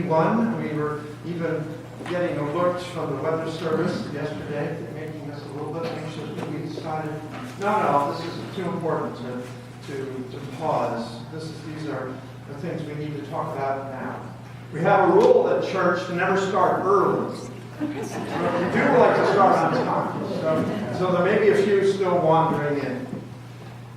81. We were even getting alerts from the weather service yesterday, making us a little bit anxious, but we decided, no, this is too important to pause. These are the things we need to talk about now. We have a rule at church to never start early. We do like to start on time, so there may be a few still wandering in.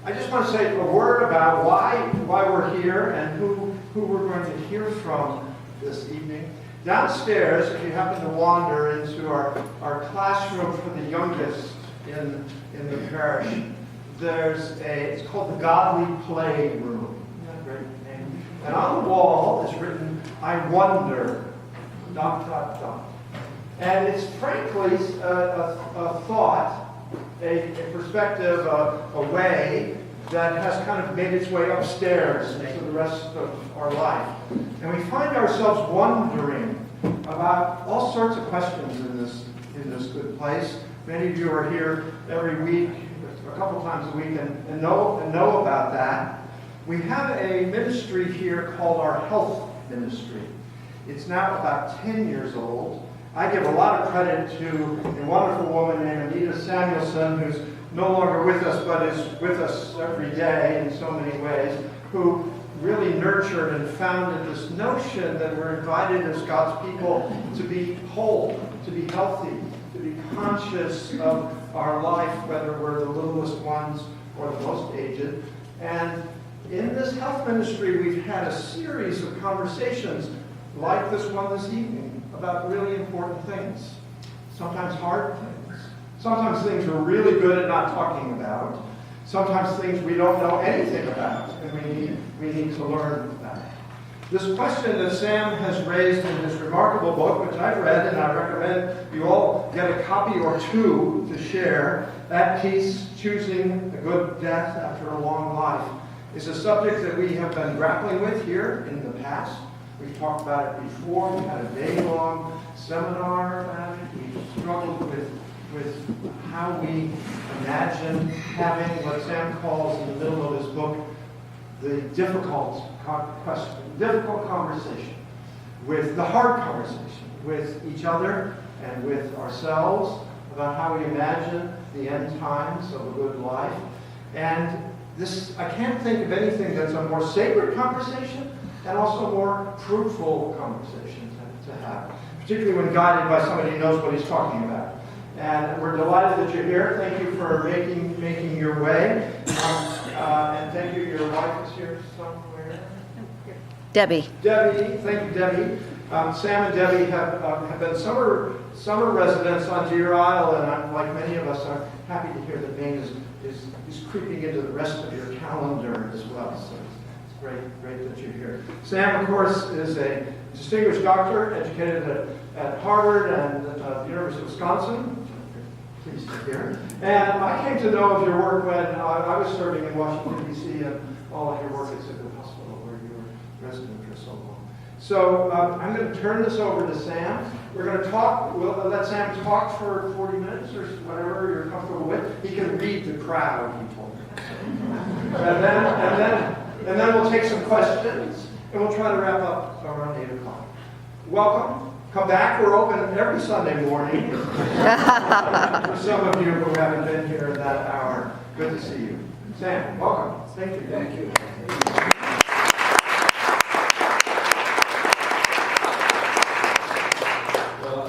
I just want to say a word about why we're here and who we're going to hear from this evening. Downstairs, if you happen to wander into our classroom for the youngest in the parish, it's called the Godly Play Room. Isn't that a great name? And on the wall is written, "I wonder, ... And it's frankly a thought, a perspective, a way that has kind of made its way upstairs into the rest of our life. And we find ourselves wondering about all sorts of questions in this good place. Many of you are here every week, a couple times a week, and know about that. We have a ministry here called our Health Ministry. It's now about 10 years old. I give a lot of credit to a wonderful woman named Anita Samuelson, who's no longer with us, but is with us every day in so many ways, who really nurtured and founded this notion that we're invited as God's people to be whole, to be healthy, to be conscious of our life, whether we're the littlest ones or the most aged. And in this health ministry, we've had a series of conversations like this one this evening about really important things, sometimes hard things, sometimes things we're really good at not talking about, sometimes things we don't know anything about, and we need to learn about. This question that Sam has raised in his remarkable book, which I've read, and I recommend you all get a copy or two to share, At Peace, Choosing a Good Death After a Long Life, is a subject that we have been grappling with here in the past. We've talked about it before. We had a day-long seminar about it. We've struggled with how we imagine having what Sam calls in the middle of his book the difficult conversation, with the hard conversation with each other and with ourselves about how we imagine the end times of a good life. And this, I can't think of anything that's a more sacred conversation and also a more fruitful conversation to have, particularly when guided by somebody who knows what he's talking about. And we're delighted that you're here. Thank you for making your way. And thank you. Your wife is here somewhere. Debbie. Debbie. Thank you, Debbie. Sam and Debbie have been summer residents on Deer Isle, and I'm, like many of us, are happy to hear that Maine is creeping into the rest of your calendar as well. So it's great that you're here. Sam, of course, is a distinguished doctor, educated at Harvard and the University of Wisconsin. Pleased to hear. And I came to know of your work when I was serving in Washington, D.C., and all of your work at Sickle Hospital, where you were resident for so long. So I'm going to turn this over to Sam. We're going to talk. We'll let Sam talk for 40 minutes or whatever you're comfortable with. He can read the crowd, he told me. And then we'll take some questions, and we'll try to wrap up around 8 o'clock. Welcome. Come back. We're open every Sunday morning. For some of you who haven't been here at that hour, good to see you. Sam, welcome. Thank you. Thank you. Well,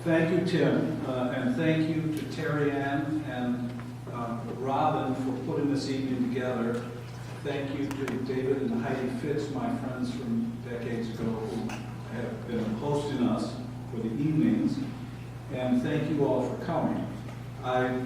thank you, Tim, and thank you to Terry Ann and Robin for putting this evening together. Thank you to David and Heidi Fitz, my friends from decades ago, who have been hosting us for the evenings, and thank you all for coming. I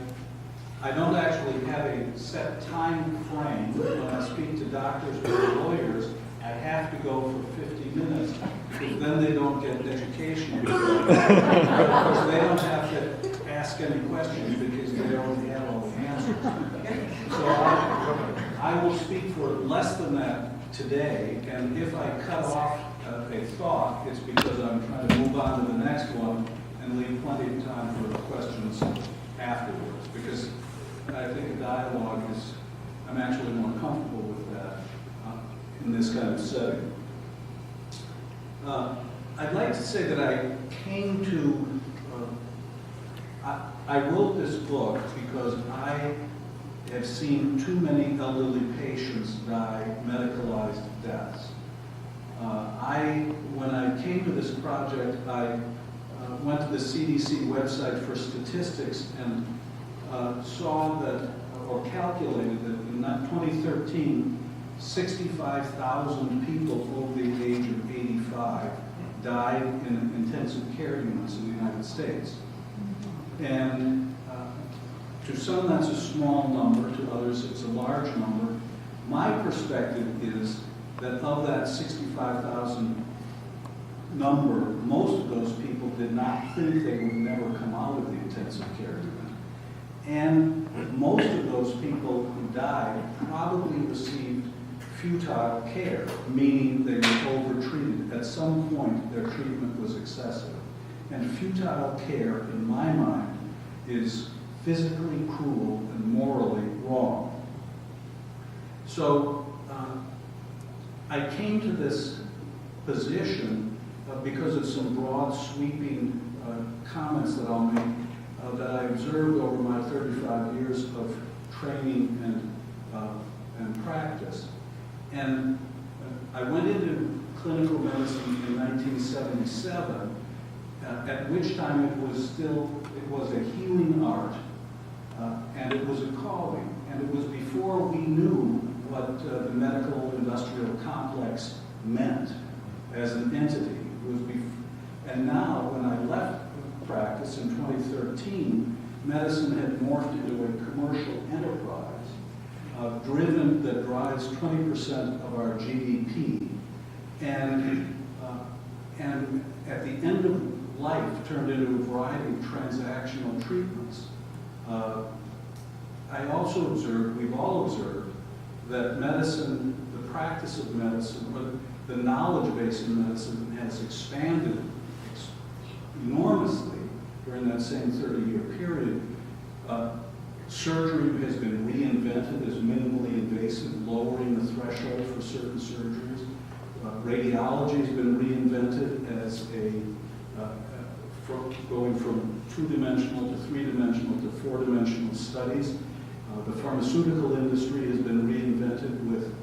don't actually have a set time frame. When I speak to doctors or lawyers, I have to go for 50 minutes, because then they don't get education, because they don't have to ask any questions because they already have all the answers. So I will speak for less than that today, and if I cut off a thought, it's because I'm trying to move on to the next one and leave plenty of time for questions afterwards, because I think a dialogue is, I'm actually more comfortable with that in this kind of setting. I'd like to say that I came to, I wrote this book because I have seen too many elderly patients die medicalized deaths. When I came to this project, I went to the CDC website for statistics and saw that, or calculated that in 2013, 65,000 people over the age of 85 died in intensive care units in the United States. And to some that's a small number, to others it's a large number. My perspective is that of that 65,000 number, most of those people did not think they would never come out of the intensive care unit. And most of those people who died probably received futile care, meaning they were overtreated. At some point, their treatment was excessive. And futile care, in my mind, is physically cruel and morally wrong. So I came to this position because of some broad sweeping comments that I'll make that I observed over my 35 years of training and practice. And I went into clinical medicine in 1977, at which time it was a healing art, and it was a calling. And it was before we knew what the medical industrial complex meant as an entity. It was and now, when I left practice in 2013, medicine had morphed into a commercial enterprise that drives 20% of our GDP. And at the end of life turned into a variety of transactional treatments. I also observed, we've all observed, that medicine, the practice of medicine, or the knowledge base in medicine has expanded enormously during that same 30-year period. Surgery has been reinvented as minimally invasive, lowering the threshold for certain surgeries. Radiology has been reinvented as going from two-dimensional to three-dimensional to four-dimensional studies. The pharmaceutical industry has been reinvented with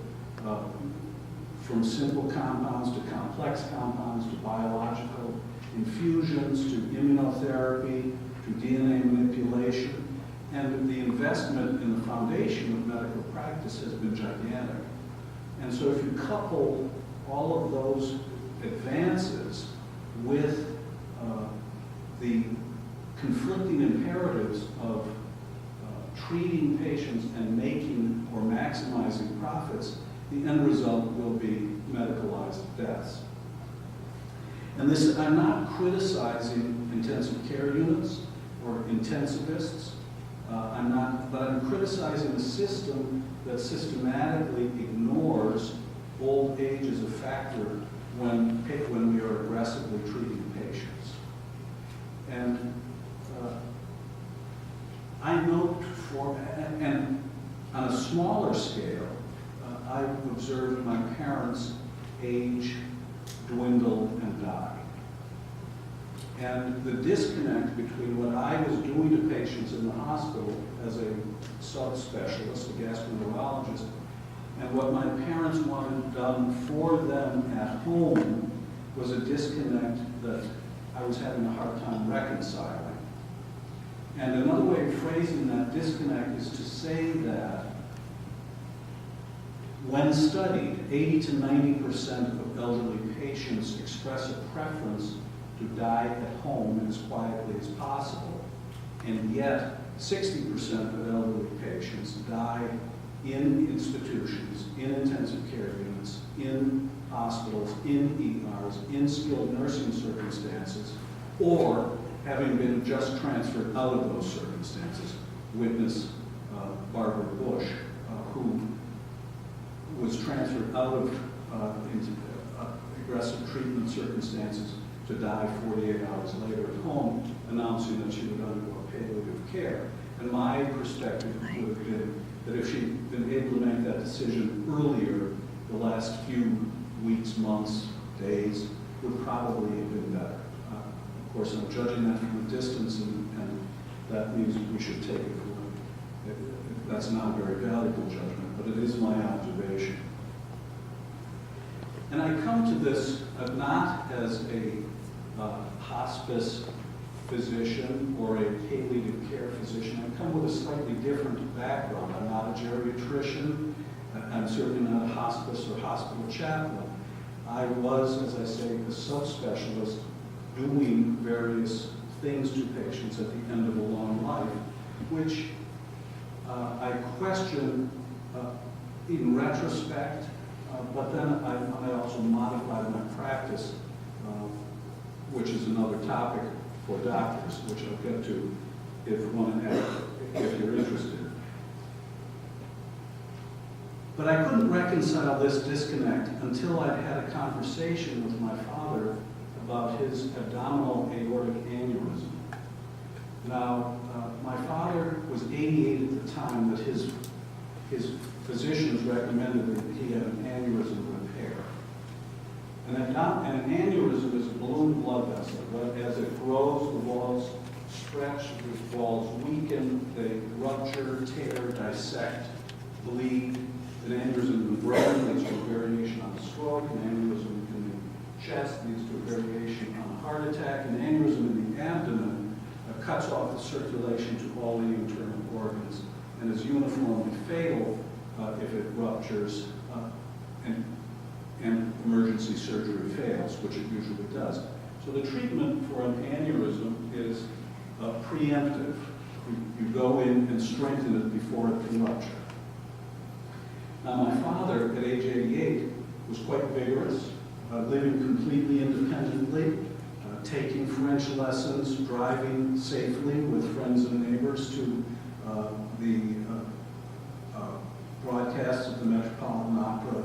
from simple compounds to complex compounds to biological infusions to immunotherapy to DNA manipulation. And the investment in the foundation of medical practice has been gigantic. And so if you couple all of those advances with the conflicting imperatives of treating patients and making or maximizing profits, the end result will be medicalized deaths. And this, I'm not criticizing intensive care units or intensivists. But I'm criticizing a system that systematically ignores old age as a factor when we are aggressively treating patients. And I note and on a smaller scale, I've observed my parents age, dwindle, and die. And the disconnect between what I was doing to patients in the hospital as a subspecialist, a gastroenterologist, and what my parents wanted done for them at home was a disconnect that I was having a hard time reconciling. And another way of phrasing that disconnect is to say that when studied, 80 to 90% of elderly patients express a preference to die at home as quietly as possible. And yet, 60% of elderly patients die in institutions, in intensive care units, in hospitals, in ERs, in skilled nursing circumstances, or having been just transferred out of those circumstances. Witness Barbara Bush, who was transferred out of into aggressive treatment circumstances to die 48 hours later at home, announcing that she would undergo palliative care. And my perspective would have been that if she'd been able to make that decision earlier, the last few weeks, months, days, would probably have been better. Of course, I'm judging that from a distance, and that means we should take it for that's not a very valuable judgment, but it is my observation. And I come to this not as a hospice physician or a palliative care physician. I come with a slightly different background. I'm not a geriatrician. I'm certainly not a hospice or hospital chaplain. I was, as I say, a subspecialist doing various things to patients at the end of a long life, which I question in retrospect, but then I also modified my practice, which is another topic for doctors, which I'll get to if you're interested. But I couldn't reconcile this disconnect until I'd had a conversation with my father about his abdominal aortic aneurysm. Now, my father was 88 at the time that his physicians recommended that he had an aneurysm repair. And an aneurysm is a balloon blood vessel, but as it grows, the walls stretch, the walls weaken, they rupture, tear, dissect, bleed. An aneurysm in the brain leads to a variation on a stroke. An aneurysm in the chest leads to a variation on a heart attack. An aneurysm in the abdomen cuts off the circulation to all the internal organs and is uniformly fatal if it ruptures and emergency surgery fails, which it usually does. So the treatment for an aneurysm is preemptive. You go in and strengthen it before it can rupture. Now, my father, at age 88, was quite vigorous, living completely independently, taking French lessons, driving safely with friends and neighbors to the broadcasts of the Metropolitan Opera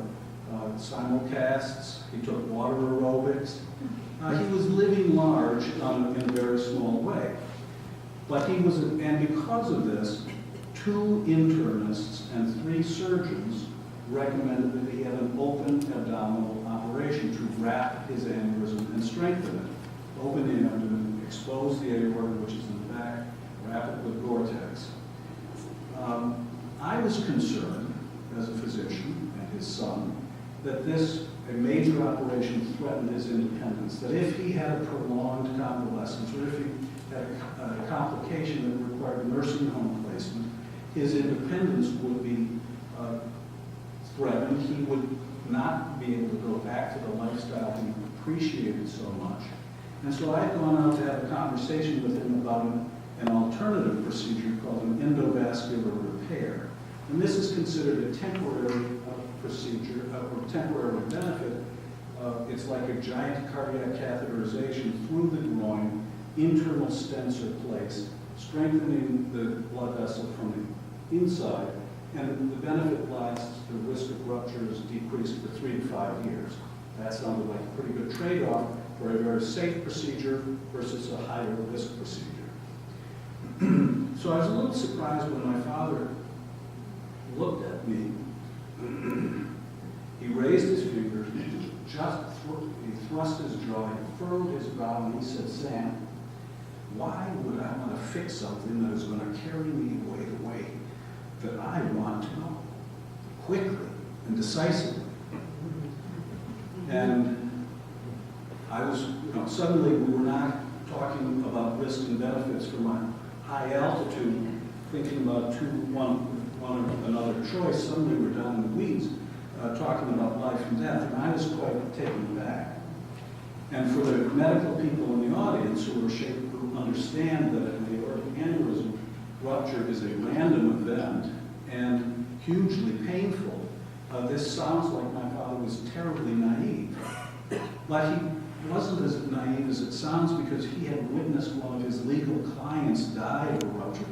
simulcasts. He took water aerobics. He was living large in a very small way. But he was, and because of this, 2 internists and 3 surgeons recommended that he have an open abdominal operation to wrap his aneurysm and strengthen it. Open the abdomen, expose the aorta, which is in the back, wrap it with Gore-Tex. I was concerned, as a physician and his son, that a major operation threatened his independence, that if he had a prolonged convalescence or if he had a complication that required nursing home placement, his independence would be threatened. He would not be able to go back to the lifestyle he appreciated so much. And so I had gone out to have a conversation with him about an alternative procedure called an endovascular repair. And this is considered a temporary procedure or temporary benefit. It's like a giant cardiac catheterization through the groin, internal stents are placed, strengthening the blood vessel from the inside, and the benefit lasts, the risk of rupture is decreased for 3 to 5 years. That sounded like a pretty good trade-off for a very safe procedure versus a higher risk procedure. So I was a little surprised when my father looked at me. He raised his fingers, he thrust his jaw, he furrowed his brow, and he said, "Sam, why would I want to fix something that is going to carry me away the way that I want to go, quickly and decisively?" And I was, suddenly we were not talking about risk and benefits from a high altitude, thinking about one another choice. Suddenly we're down in the weeds, talking about life and death, and I was quite taken aback. And for the medical people in the audience who understand that an aortic aneurysm rupture is a random event and hugely painful, this sounds like my father was terribly naive. But he wasn't as naive as it sounds, because he had witnessed one of his legal clients die of a rupture